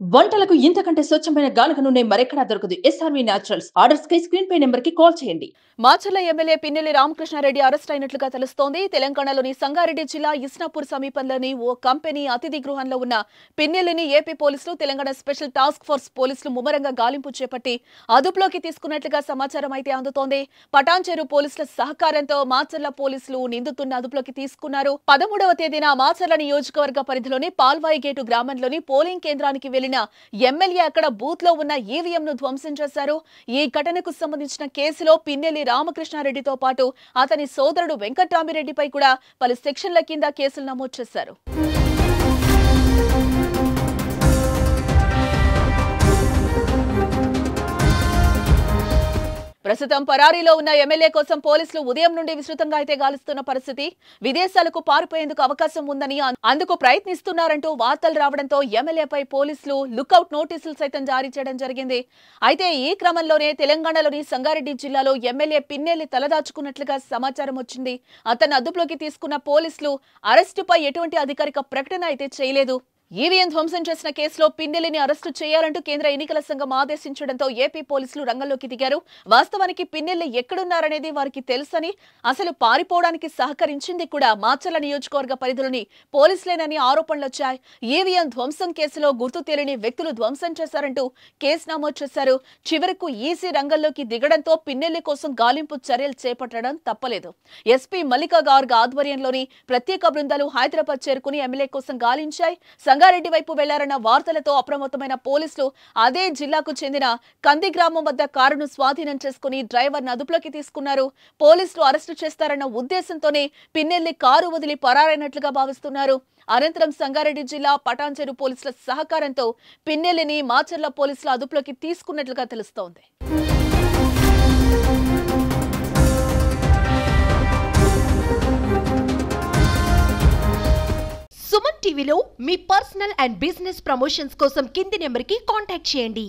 వంటలకు ఇంతకంటే స్వచ్ఛమైన గానుగ నూనె మరెక్కడా దొరకదు. SRV naturals. ఆర్డర్స్ కై స్క్రీన్ పై నెంబర్ కి కాల్ చేయండి. మాచర్ల ఎమ్మెల్యే పిన్నెల్లి రామకృష్ణారెడ్డి అరెస్ట్ అయినట్లుగా తెలుస్తోంది. తెలంగాణలోని సంగారెడ్డి జిల్లా ఇస్నాపూర్ సమీపంలోని ఓ కంపెనీ అతిథి గృహంలో ఉన్న పిన్నెల్లిని ఏపీ పోలీసులు, తెలంగాణ స్పెషల్ టాస్క్ ఫోర్స్ పోలీసులు ముమ్మరంగా గాలింపు చేపట్టి అదుపులోకి తీసుకున్నట్లుగా సమాచారం అయితే అందుతోంది. పటాన్చెరు పోలీసుల సహకారంతో మాచర్ల పోలీసులు నిందితుడిని అదుపులోకి తీసుకున్నారు. 13వ తేదీన మాచర్ల నియోజకవర్గ పరిధిలోని పాల్వాయి గేటు గ్రామంలోని పోలింగ్ కేంద్రానికి వెళ్లిన ఎమ్మెల్యే అక్కడ బూత్ లో ఉన్న ఈవీఎం ను ధ్వంసం చేశారు. ఈ ఘటనకు సంబంధించిన కేసులో పిన్నెల్లి రామకృష్ణారెడ్డితో పాటు అతని సోదరుడు వెంకట్రామిరెడ్డిపై కూడా పలు సెక్షన్ల కింద కేసులు నమోదు చేశారు. ప్రస్తుతం పరారీలో ఉన్న ఎమ్మెల్యే కోసం పోలీసులు ఉదయం నుండి విస్తృతంగా అయితే గాలిస్తున్న పరిస్థితి. విదేశాలకు పారిపోయేందుకు అవకాశం ఉందని అందుకు ప్రయత్నిస్తున్నారంటూ వార్తలు రావడంతో ఎమ్మెల్యేపై పోలీసులు లుకౌట్ నోటీసులు సైతం జారీ చేయడం జరిగింది. అయితే ఈ క్రమంలోనే తెలంగాణలోని సంగారెడ్డి జిల్లాలో ఎమ్మెల్యే పిన్నెల్లి తలదాచుకున్నట్లుగా సమాచారం వచ్చింది. అతన్ని అదుపులోకి తీసుకున్న పోలీసులు అరెస్టుపై ఎటువంటి అధికారిక ప్రకటన అయితే చేయలేదు. ఈవీఎం ధ్వంసం చేసిన కేసులో పిన్నెల్లిని అరెస్టు చేయాలంటూ కేంద్ర ఎన్నికల సంఘం ఆదేశించడంతో ఏపీ పోలీసులు రంగంలోకి దిగారు. వాస్తవానికి పిన్నెల్లి ఎక్కడున్నారనేది వారికి తెలుసని, అసలు పారిపోవడానికి సహకరించింది కూడా మాచర్ల నియోజకవర్గ పరిధిలోని పోలీసులేనని ఆరోపణలొచ్చాయి. ఈవీఎం ధ్వంసం కేసులో గుర్తు తెలియని వ్యక్తులు ధ్వంసం చేశారంటూ కేసు నమోదు చేశారు. చివరకు ఈసీ రంగంలోకి దిగడంతో పిన్నెల్లి కోసం గాలింపు చర్యలు చేపట్టడం తప్పలేదు. ఎస్పీ మల్లికా గార్గ్ ఆధ్వర్యంలోని ప్రత్యేక బృందాలు హైదరాబాద్ చేరుకుని ఎమ్మెల్యే కోసం గాలించాయి. సంగారెడ్డి వైపు వెళ్లారన్న వార్తలతో అప్రమత్తమైన పోలీసులు అదే జిల్లాకు చెందిన కంది గ్రామం వద్ద కారును స్వాధీనం చేసుకుని డ్రైవర్ను అదుపులోకి తీసుకున్నారు. పోలీసులు అరెస్టు చేస్తారన్న ఉద్దేశంతోనే పిన్నెల్లి కారు వదిలి పరారైనట్లుగా భావిస్తున్నారు. అనంతరం సంగారెడ్డి జిల్లా పటాన్చెరు పోలీసుల సహకారంతో పిన్నెల్లిని మాచర్ల పోలీసులు అదుపులోకి తీసుకున్నట్లుగా తెలుస్తోంది. సుమన్ టీవీలో మీ పర్సనల్ అండ్ బిజినెస్ ప్రమోషన్స్ కోసం కింది నెంబర్కి కాంటాక్ట్ చేయండి.